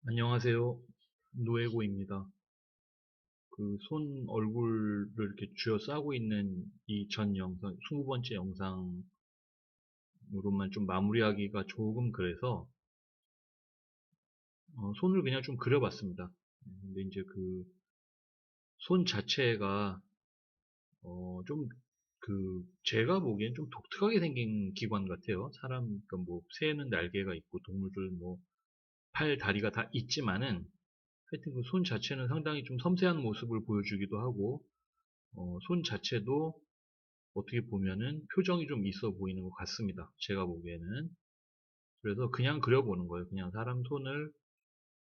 안녕하세요. 노에고입니다. 손 얼굴을 이렇게 쥐어 싸고 있는 이 전 영상, 20번째 영상으로만 좀 마무리하기가 조금 그래서, 손을 그냥 좀 그려봤습니다. 근데 이제 손 자체가, 좀 제가 보기엔 좀 독특하게 생긴 기관 같아요. 그러니까 뭐, 새는 날개가 있고, 동물들 뭐, 팔, 다리가 다 있지만은, 하여튼 손 자체는 상당히 좀 섬세한 모습을 보여주기도 하고, 손 자체도 어떻게 보면은 표정이 좀 있어 보이는 것 같습니다. 제가 보기에는. 그래서 그냥 그려보는 거예요. 그냥 사람 손을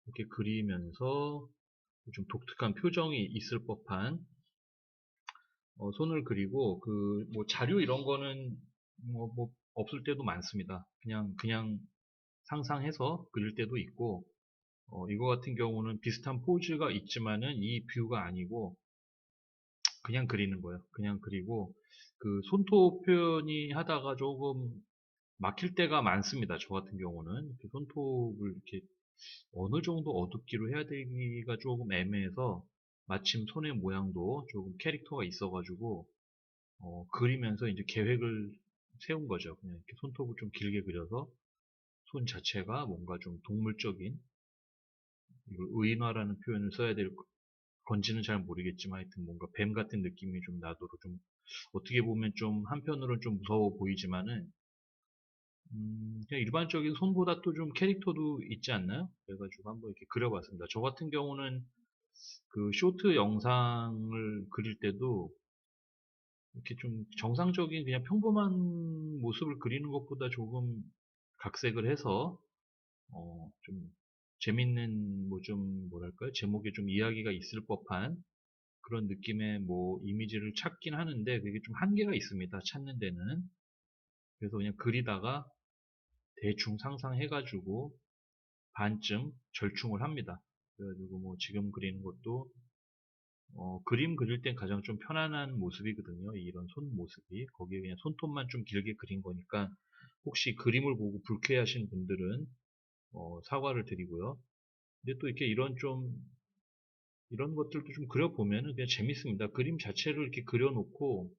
이렇게 그리면서 좀 독특한 표정이 있을 법한 손을 그리고 뭐 자료 이런 거는 뭐 없을 때도 많습니다. 그냥 상상해서 그릴 때도 있고 이거 같은 경우는 비슷한 포즈가 있지만은 이 뷰가 아니고 그냥 그리는 거예요. 그냥 그리고 손톱 표현이 하다가 조금 막힐 때가 많습니다. 저 같은 경우는 이렇게 손톱을 이렇게 어느 정도 어둡기로 해야 되기가 조금 애매해서 마침 손의 모양도 조금 캐릭터가 있어가지고 그리면서 이제 계획을 세운 거죠. 그냥 이렇게 손톱을 좀 길게 그려서 손 자체가 뭔가 좀 동물적인 이걸 의인화라는 표현을 써야 될 건지는 잘 모르겠지만 하여튼 뭔가 뱀 같은 느낌이 좀 나도록 좀 어떻게 보면 좀 한편으로는 좀 무서워 보이지만은 그냥 일반적인 손보다 또 좀 캐릭터도 있지 않나요? 그래가지고 한번 이렇게 그려봤습니다. 저 같은 경우는 쇼트 영상을 그릴 때도 이렇게 좀 정상적인 그냥 평범한 모습을 그리는 것보다 조금 각색을 해서 좀 재밌는 뭐 좀 뭐랄까요? 제목에 좀 이야기가 있을 법한 그런 느낌의 뭐 이미지를 찾긴 하는데 그게 좀 한계가 있습니다. 찾는 데는. 그래서 그냥 그리다가 대충 상상해가지고 반쯤 절충을 합니다. 그래가지고 뭐 지금 그리는 것도 그림 그릴 땐 가장 좀 편안한 모습이거든요. 이런 손 모습이 거기에 그냥 손톱만 좀 길게 그린 거니까 혹시 그림을 보고 불쾌하신 분들은 사과를 드리고요. 근데 또 이렇게 이런 것들도 좀 그려보면은 그냥 재밌습니다. 그림 자체를 이렇게 그려놓고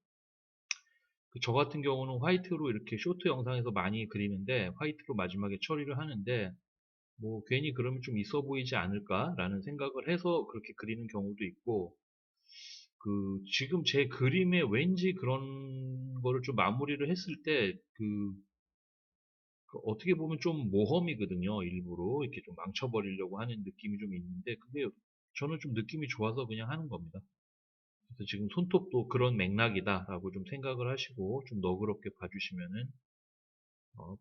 저 같은 경우는 화이트로 이렇게 쇼트 영상에서 많이 그리는데 화이트로 마지막에 처리를 하는데 뭐 괜히 그러면 좀 있어 보이지 않을까라는 생각을 해서 그렇게 그리는 경우도 있고 지금 제 그림에 왠지 그런 거를 좀 마무리를 했을 때 어떻게 보면 좀 모험이거든요. 일부러 이렇게 좀 망쳐버리려고 하는 느낌이 좀 있는데 근데 저는 좀 느낌이 좋아서 그냥 하는 겁니다. 그래서 지금 손톱도 그런 맥락이다라고 좀 생각을 하시고 좀 너그럽게 봐주시면은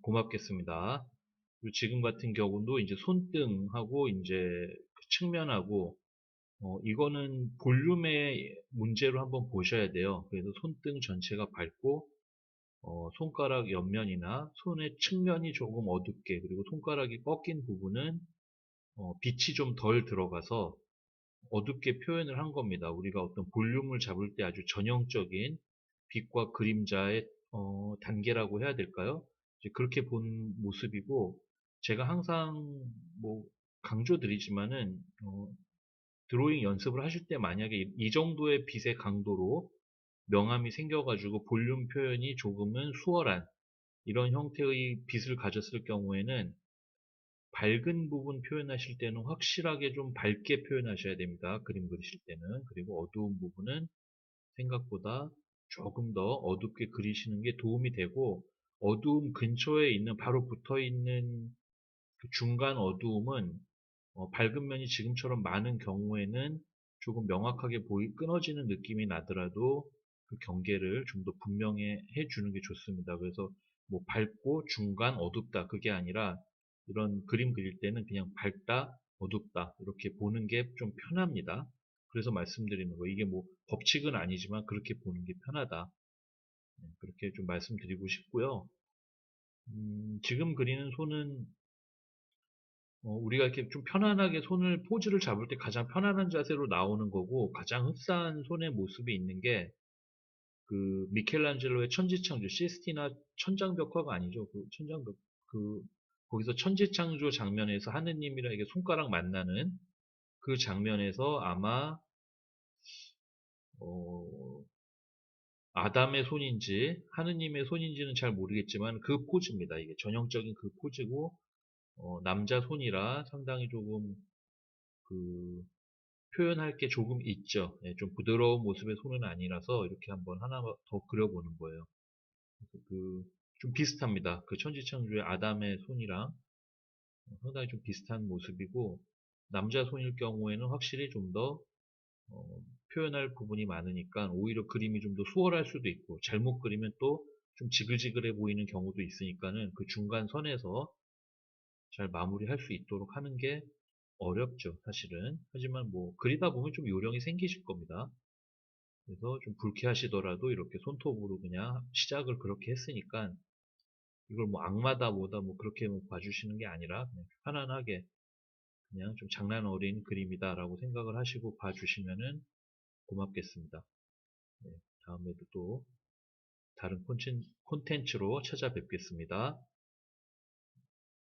고맙겠습니다. 그리고 지금 같은 경우도 이제 손등하고 이제 그 측면하고 이거는 볼륨의 문제로 한번 보셔야 돼요. 그래서 손등 전체가 밝고 손가락 옆면이나 손의 측면이 조금 어둡게 그리고 손가락이 꺾인 부분은 빛이 좀 덜 들어가서 어둡게 표현을 한 겁니다. 우리가 어떤 볼륨을 잡을 때 아주 전형적인 빛과 그림자의 단계라고 해야 될까요? 이제 그렇게 본 모습이고 제가 항상 뭐 강조드리지만은 드로잉 연습을 하실 때 만약에 이 정도의 빛의 강도로 명암이 생겨가지고 볼륨 표현이 조금은 수월한 이런 형태의 빛을 가졌을 경우에는 밝은 부분 표현하실 때는 확실하게 좀 밝게 표현하셔야 됩니다. 그림 그리실 때는. 그리고 어두운 부분은 생각보다 조금 더 어둡게 그리시는 게 도움이 되고 어두움 근처에 있는 바로 붙어 있는 그 중간 어두움은 밝은 면이 지금처럼 많은 경우에는 조금 명확하게 끊어지는 느낌이 나더라도 그 경계를 좀 더 분명히 해주는 게 좋습니다. 그래서 뭐 밝고 중간 어둡다 그게 아니라 이런 그림 그릴 때는 그냥 밝다 어둡다 이렇게 보는 게 좀 편합니다. 그래서 말씀드리는 거 이게 뭐 법칙은 아니지만 그렇게 보는 게 편하다. 그렇게 좀 말씀드리고 싶고요. 지금 그리는 손은 우리가 이렇게 좀 편안하게 손을 포즈를 잡을 때 가장 편안한 자세로 나오는 거고 가장 흡사한 손의 모습이 있는 게 미켈란젤로의 천지창조 시스티나 천장벽화가 아니죠. 그 천장벽 그 거기서 천지창조 장면에서 하느님이랑 이게 손가락 만나는 그 장면에서 아마 어, 아담의 손인지 하느님의 손인지는 잘 모르겠지만 그 포즈입니다. 이게 전형적인 그 포즈고 남자 손이라 상당히 조금 그 표현할 게 조금 있죠. 예, 좀 부드러운 모습의 손은 아니라서 이렇게 한번 하나 더 그려보는 거예요. 좀 비슷합니다. 그 천지창조의 아담의 손이랑 상당히 좀 비슷한 모습이고 남자 손일 경우에는 확실히 좀 더 표현할 부분이 많으니까 오히려 그림이 좀 더 수월할 수도 있고 잘못 그리면 또 좀 지글지글해 보이는 경우도 있으니까는 그 중간 선에서 잘 마무리할 수 있도록 하는 게 어렵죠, 사실은. 하지만 뭐 그리다 보면 좀 요령이 생기실 겁니다. 그래서 좀 불쾌하시더라도 이렇게 손톱으로 그냥 시작을 그렇게 했으니까 이걸 뭐 악마다 뭐다 뭐 그렇게 뭐 봐주시는 게 아니라 그냥 편안하게 그냥 좀 장난 어린 그림이다라고 생각을 하시고 봐주시면은 고맙겠습니다. 네, 다음에도 또 다른 콘텐츠로 찾아뵙겠습니다.